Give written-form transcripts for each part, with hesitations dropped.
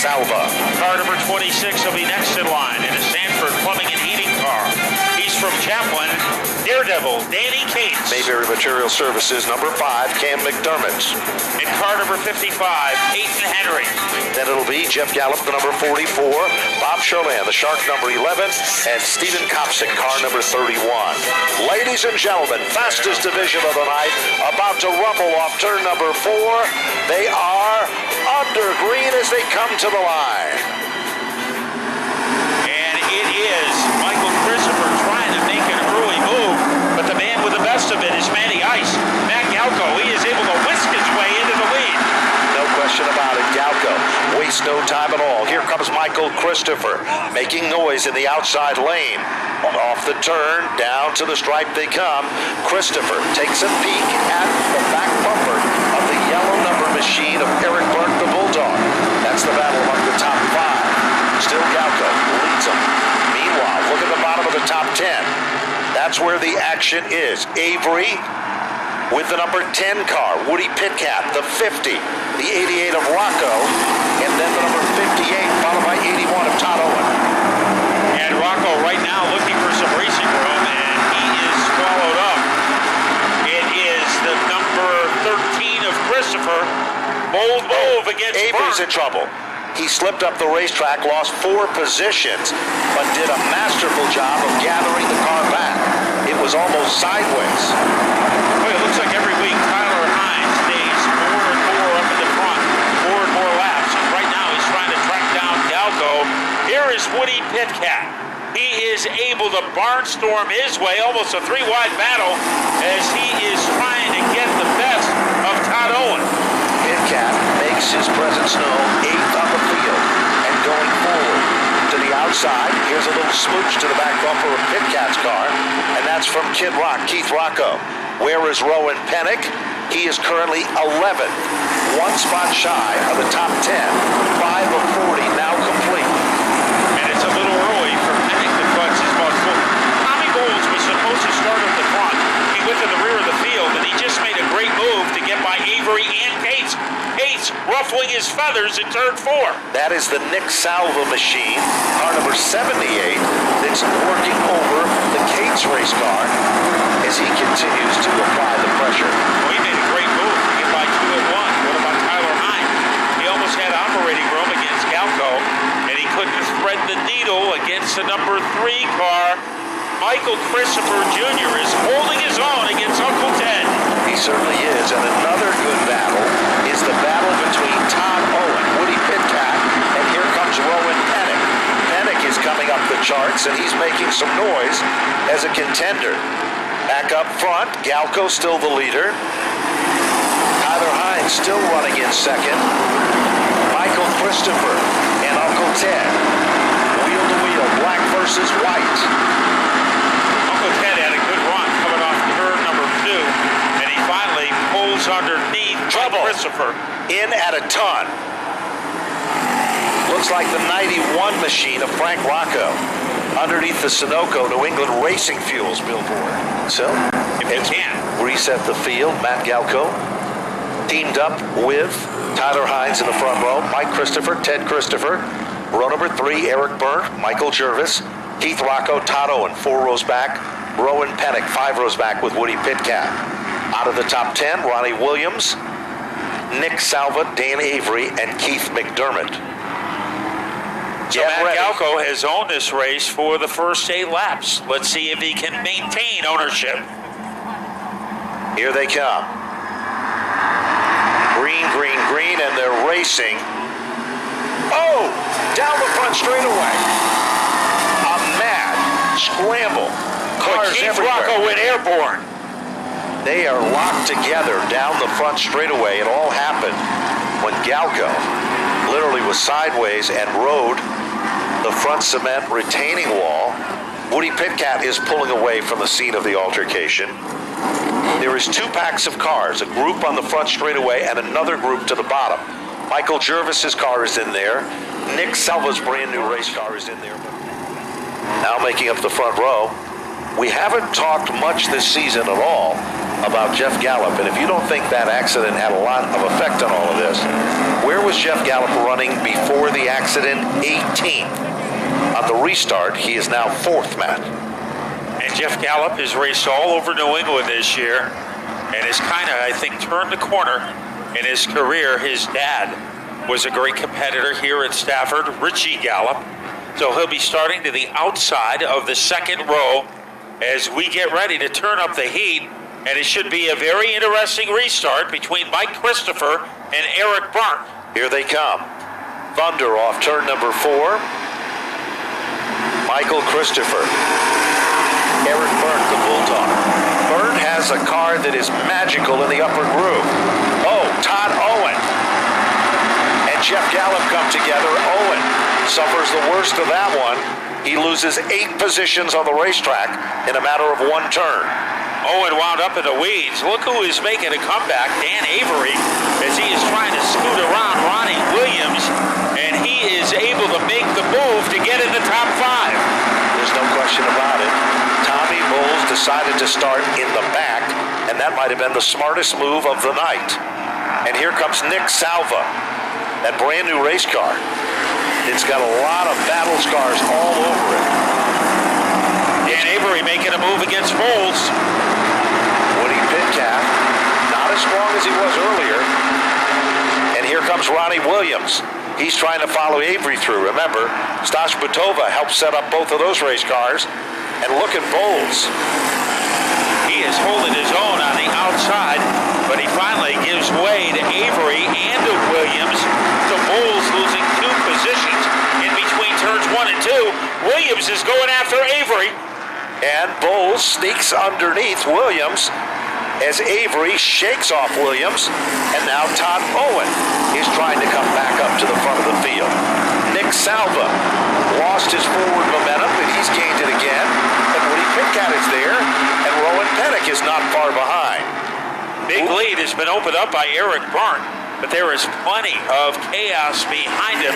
Salva. Car number 26 will be next in line in a Sanford plumbing and heating car. He's from Chaplin. Daredevil, Danny Cates. Mayberry Material Services, number 5, Cam McDermott. In car number 55, Peyton Henry. Then it'll be Jeff Gallup, the number 44, Bob Sherland, the Shark, number 11, and Stephen Kopsick, car number 31. Ladies and gentlemen, fastest division of the night, about to rumble off turn number 4. They are under green as they come to the line. And it is Michael Christopher trying to make an early move, but the man with the best of it is Matty Ice. Matt Galco, he is able to whisk his way into the lead. No question about it. Galco wastes no time at all. Here comes Michael Christopher making noise in the outside lane. Off the turn, down to the stripe they come. Christopher takes a peek at the back bumper of the yellow number machine of Eric Burke, the Bulldog. That's the battle among the top 5. Still Galco leads them. Meanwhile, look at the bottom of the top 10. That's where the action is. Avery with the number 10 car, Woody Pitcat, the 50, the 88 of Rocco, and then the number 58, followed by 81 of Todd Owen. And Rocco right now looking for some racing room, and he is swallowed up. It is the number 13 of Christopher. Bold move against Avery's Burke. in trouble. He slipped up the racetrack, lost 4 positions, but did a masterful job of gathering the car back. It was almost sideways. Well, it looks like every week Tyler Hines stays more and more up in the front, more and more laps. And right now he's trying to track down Galco. Here is Woody Pitcat. He is able to barnstorm his way, almost a 3-wide battle, as he is trying to get the best of Todd Owen. Pitcat makes his presence known, 8th on the field, and going forward to the outside. Here's a little smooch to the back bumper of Pitcat's car, and that's from Kid Rock, Keith Rocco. Where is Rowan Pennick? He is currently 11th, 1 spot shy of the top 10, 5 of 40 now complete. And it's a little early for Pennick to clutch his muscle. Tommy Bowles was supposed to start at the front. He went to the rear of the field, and he just made a great move to get by Avery and Cates. Cates ruffling his feathers in turn 4. That is the Nick Salva machine, car number 78, that's working over the Cates race car as he continues to apply the pressure. Well, he made a great move to get by 2 at 1. What about Tyler Hines? He almost had operating room against Galco, and he couldn't thread the needle against the number 3 car. Michael Christopher Jr. is holding his own against Uncle Ted. He certainly is, and another good battle is the battle between Todd Owen, Woody Pitcat, and here comes Rowan Pennick. Pennick is coming up the charts, and he's making some noise as a contender. Back up front, Galco still the leader. Tyler Hines still running in second. Michael Christopher and Uncle Ted. Wheel to wheel, black versus white. Uncle Ted had a good run coming off turn number 2, and he finally pulls underneath Trouble. Christopher. In at a ton. Looks like the 91 machine of Frank Rocco underneath the Sunoco New England Racing Fuels billboard. So, If he can. reset the field. Matt Galco teamed up with Tyler Hines in the front row, Mike Christopher, Ted Christopher, row number 3, Eric Byrne, Michael Jervis, Keith Rocco, Todd Owen, 4 rows back, Rowan Pennick, 5 rows back with Woody Pitcat. Out of the top 10, Ronnie Williams, Nick Salva, Dan Avery, and Keith McDermott. So Matt Galco has owned this race for the first 8 laps. Let's see if he can maintain ownership. Here they come. Green, green, green, and they're racing. Oh! Down the front straightaway. A mad scramble. Cars Keith everywhere. Rocco went airborne. They are locked together down the front straightaway. It all happened when Galco literally was sideways and rode the front cement retaining wall. Woody Pitcat is pulling away from the scene of the altercation. There is 2 packs of cars, a group on the front straightaway and another group to the bottom. Michael Jervis's car is in there. Nick Salva's brand new race car is in there. Now making up the front row. We haven't talked much this season at all about Jeff Gallup, and if you don't think that accident had a lot of effect on all of this, where was Jeff Gallup running before the accident? 18th. On the restart, he is now 4th, Matt. And Jeff Gallup has raced all over New England this year and has kind of, I think, turned the corner in his career. His dad was a great competitor here at Stafford, Richie Gallup. So he'll be starting to the outside of the second row as we get ready to turn up the heat. And it should be a very interesting restart between Mike Christopher and Eric Byrne. Here they come. Thunder off turn number 4. Michael Christopher. Eric Byrne, the Bulldog. Byrne has a car that is magical in the upper groove. Oh, Todd Owen and Jeff Gallup come together. Owen suffers the worst of that one. He loses 8 positions on the racetrack in a matter of 1 turn. Owen wound up in the weeds. Look who is making a comeback, Dan Avery, as he is trying to scoot around Ronnie Williams, and he is able to make the move to get in the top 5. There's no question about it. Tommy Bowles decided to start in the back, and that might have been the smartest move of the night. And here comes Nick Salva, that brand new race car. It's got a lot of battle scars all over it. Dan Avery making a move against Bowles. Woody Pitcat, not as strong as he was earlier. And here comes Ronnie Williams. He's trying to follow Avery through. Remember, Stas Butova helped set up both of those race cars. And look at Bowles. He is holding his own on the outside, but he finally gives way to Avery and to Williams. So Bowles losing 2 positions in between turns 1 and 2. Williams is going after Avery. And Bowles sneaks underneath Williams as Avery shakes off Williams. And now Todd Owen is trying to come back up to the front of the field. Nick Salva lost his forward momentum, but he's gained it again. And Woody Pitcat is there, and Rowan Pennick is not far behind. Big lead has been opened up by Eric Byrne, but there is plenty of chaos behind him,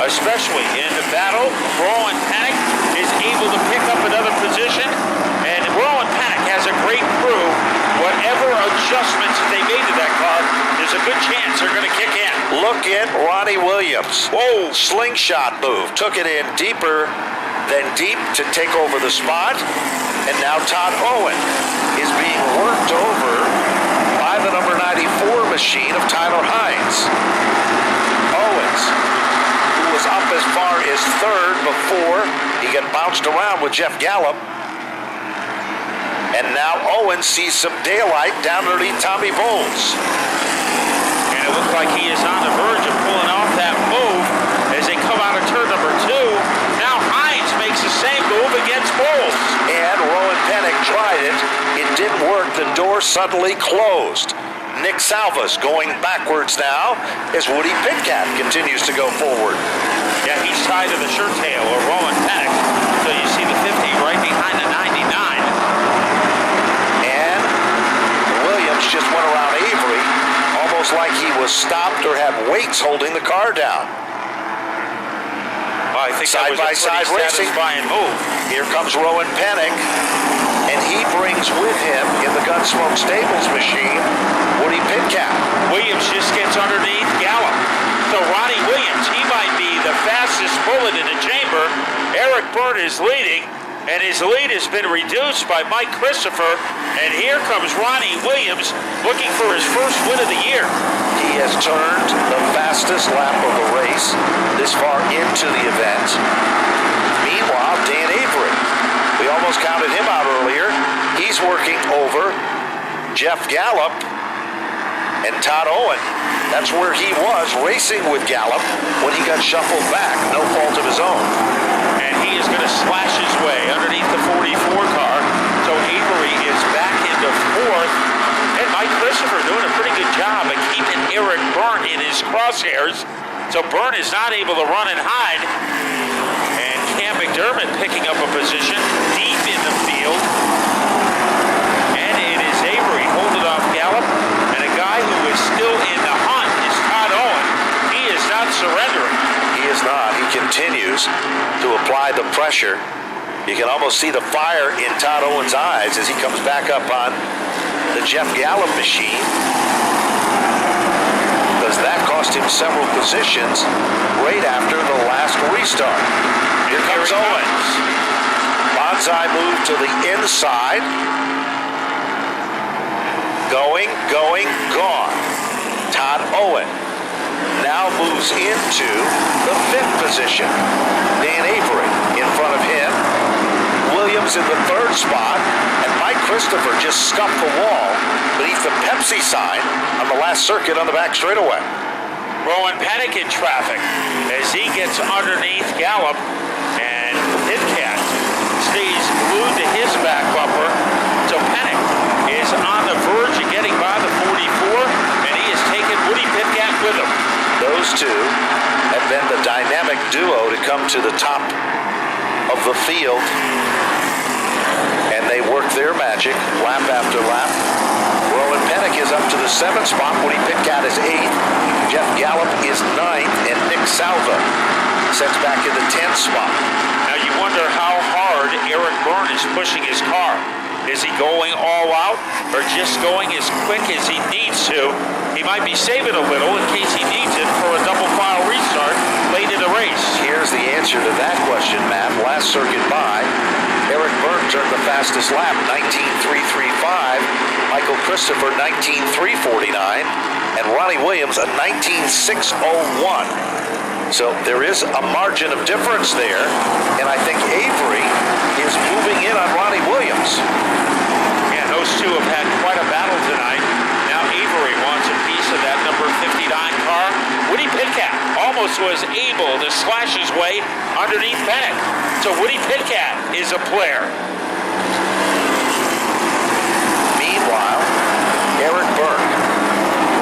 especially in the battle. Rowan Pennick is able to pick up another position, and Rowan Pennick has a great crew. Whatever adjustments they made to that car, there's a good chance they're going to kick in. Look at Ronnie Williams. Whoa, slingshot move. Took it in deeper than deep to take over the spot. And now Todd Owen is being worked over by the number 94 machine of Tyler Hines. Owens, who was up as far as 3rd before he got bounced around with Jeff Gallup. And now Owen sees some daylight down underneath Tommy Bowles. And it looks like he is on the verge of pulling off that move as they come out of turn number 2. Now Hines makes the same move against Bowles. And Rowan Pennick tried it. It didn't work. The door suddenly closed. Nick Salva's going backwards now as Woody Pitcat continues to go forward. Yeah, he's tied to the shirt tail of Rowan Pennick. So you see the 50 right behind the 99. And Williams just went around Avery, almost like he was stopped or had weights holding the car down. Well, I think that was a pretty satisfying move. Here comes Rowan Pennick, and he brings with him in the Gunsmoke Stables machine Woody Pitcat. Williams just gets underneath Gallup. So Ronnie Williams, he might be the fastest bullet in the chamber. Eric Byrne is leading, and his lead has been reduced by Mike Christopher. And here comes Ronnie Williams looking for his first win of the year. He has turned the fastest lap of the race this far into the event. Meanwhile, Dan Avery, we almost counted him out earlier. He's working over Jeff Gallup and Todd Owen. That's where he was, racing with Gallup when he got shuffled back. No fault of his own. And he is going to slash his way underneath the 44 car. So Avery is back into 4th. And Mike Christopher doing a pretty good job of keeping Eric Byrne in his crosshairs. So Byrne is not able to run and hide. And Cam McDermott picking up a position deep in the field. And it is Avery holding off Gallup. And a guy who is still in the hunt is Todd Owen. He is not surrendering. He is not. He continues to apply the pressure. You can almost see the fire in Todd Owen's eyes as he comes back up on the Jeff Gallup machine, because that cost him several positions right after the last restart. Here comes Owens. Bonsai move to the inside. Going, gone. Todd Owen now moves into the 5th position. Dan Avery in front of him. Williams in the 3rd spot. And Mike Christopher just scuffed the wall beneath the Pepsi sign on the last circuit on the back straightaway. Rowan Pennick in traffic as he gets underneath Gallup, and Pitcat stays glued to his back bumper. So Pennick is on the verge of getting by the 44, and he has taken Woody Pitcat with him. Those two have been the dynamic duo to come to the top of the field, and they work their magic lap after lap. Rowan Pennick is up to the 7th spot. Woody Pitcat is 8th. Jeff Gallup is 9th, and Nick Salva sets back in the 10th spot. Now you wonder how hard Eric Byrne is pushing his car. Is he going all out or just going as quick as he needs to? He might be saving a little in case he needs it for a double file restart late in the race. Here's the answer to that question, Matt. Last circuit by, Eric Byrne turned the fastest lap, 19.335. Michael Christopher, 19.349. And Ronnie Williams, a 19.601. So there is a margin of difference there, and I think Avery is moving in on Ronnie Williams. Yeah, those two have had quite a battle tonight. Now Avery wants a piece of that number 59 car. Woody Pitcat almost was able to slash his way underneath Pennick. So Woody Pitcat is a player. Meanwhile, Eric Byrne,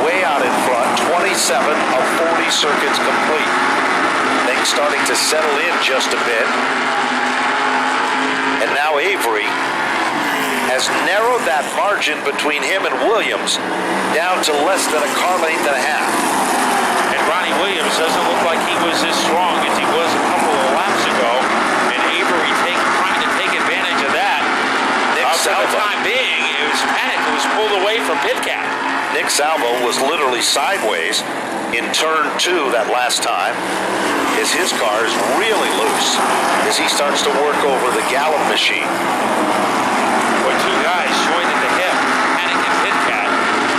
way out in front, 27 of 40 circuits complete. Things starting to settle in just a bit. And now Avery has narrowed that margin between him and Williams down to less than a car length and a half. And Ronnie Williams doesn't look like he was as strong as he was a couple of laps ago. And Avery trying to take advantage of that. For the time being, it was Pennick who was pulled away from Pitcat. Nick Salvo was literally sideways in turn 2 that last time, as his car is really loose as he starts to work over the Gallup machine. Well, two guys joined at the hip, Pennick and Pitcat,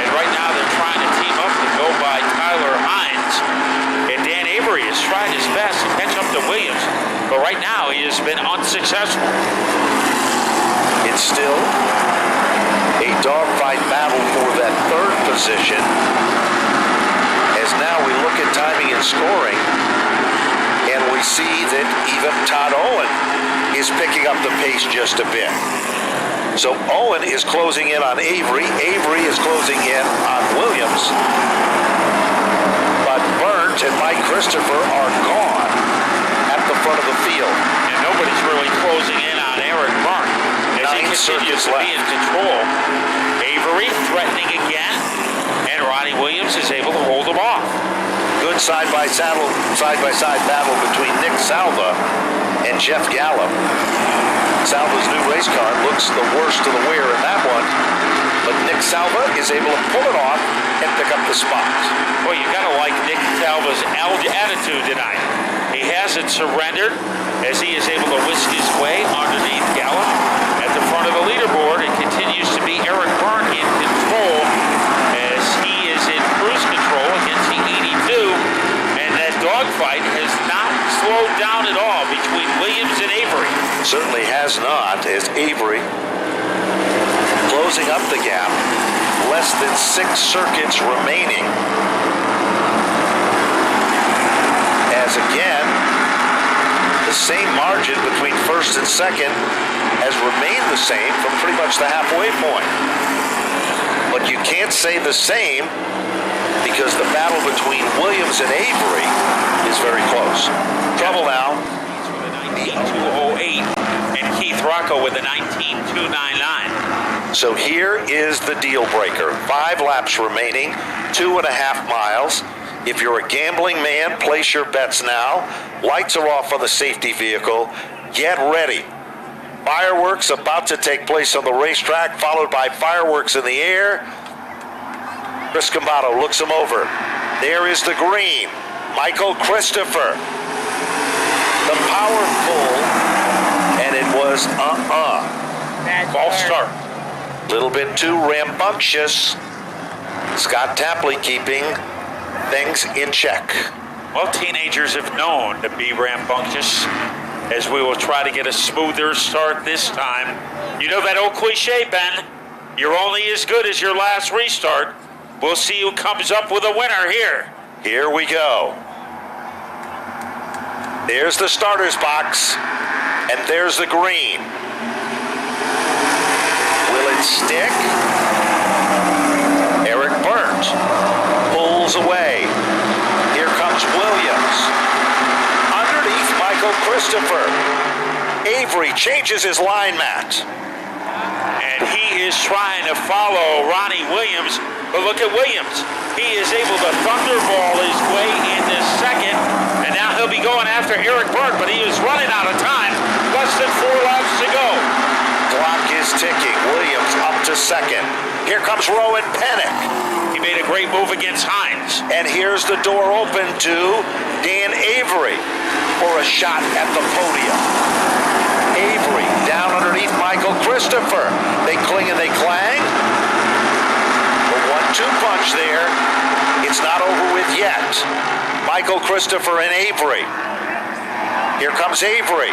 and right now they're trying to team up to go by Tyler Hines. And Dan Avery has tried his best to catch up to Williams, but right now he has been unsuccessful. It's still a dogfight battle for that 3rd position, as now we look at timing and scoring, and we see that even Todd Owen is picking up the pace just a bit. So Owen is closing in on Avery. Avery is closing in on Williams. But Burnt and Mike Christopher are gone at the front of the field. And nobody's really closing in on Eric Byrne as he continues to be in control. Avery threatening again, and Ronnie Williams is able to hold him off. Good side-by-side battle between Nick Salva and Jeff Gallup. Salva's new race car looks the worst of the wear in that one, but Nick Salva is able to pull it off and pick up the spot. Well, you gotta like Nick Salva's attitude tonight. He hasn't surrendered as he is able to whisk his way underneath Gallup at the front of the leaderboard. It continues to be Eric Byrne in control as he is in cruise control against the 82, and that dogfight has not slowed down at all between Williams and Avery. Certainly has not, as Avery closing up the gap. Less than 6 circuits remaining. As again, the same margin between first and second has remained the same from pretty much the halfway point. But you can't say the same because the battle between Williams and Avery is very close. Trouble now. He's with a 19.208 and Keith Rocco with a 19.299. So here is the deal breaker. 5 laps remaining, 2.5 miles. If you're a gambling man, place your bets now. Lights are off on the safety vehicle. Get ready Fireworks about to take place on the racetrack, followed by fireworks in the air. Chris Cambato looks him over. There is the green. Michael Christopher. The power pull, and it was False start. Little bit too rambunctious. Scott Tapley keeping things in check. Well, teenagers have known to be rambunctious, as we will try to get a smoother start this time. You know that old cliche, Ben? You're only as good as your last restart. We'll see who comes up with a winner here. Here we go. There's the starter's box, and there's the green. Will it stick? Eric Burt pulls away. Here comes Williams. Underneath Michael Christopher. Avery changes his line mat. And he is trying to follow Ronnie Williams. But look at Williams. He is able to thunderball his way into second. And now he'll be going after Eric Burt, but he is running out of time. Less than 4 laps to go. Clock is ticking. Williams up to second. Here comes Rowan Pennick. He made a great move against Hines. And here's the door open to Dan Avery for a shot at the podium. Avery down underneath Michael Christopher. They cling and they clang. The 1-2 punch there. It's not over with yet. Michael Christopher and Avery. Here comes Avery.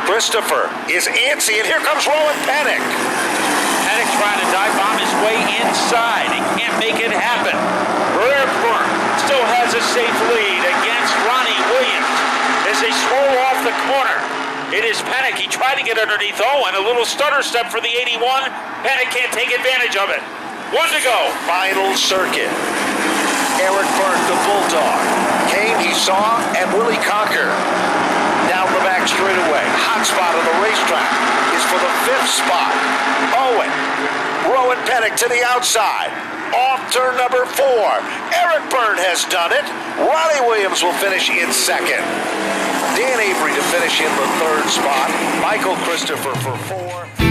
Christopher is antsy, and here comes Rowan Pennick. Pennick trying to dive bomb his way inside. He can't make it happen. Eric Burt still has a safe lead against Ronnie Williams as they swirl off the corner. It is Pennick. He tried to get underneath Owen. A little stutter step for the 81. Pennick can't take advantage of it. 1 to go. Final circuit. Eric Burt, the Bulldog. Kane, he saw, and Willie Conker. Down the back straightaway. Hot spot on the racetrack is for the 5th spot. Owen. Rowan Pennick to the outside. Off turn number 4. Eric Burt has done it. Ronnie Williams will finish in second. Dan Avery to finish in the 3rd spot. Michael Christopher for 4.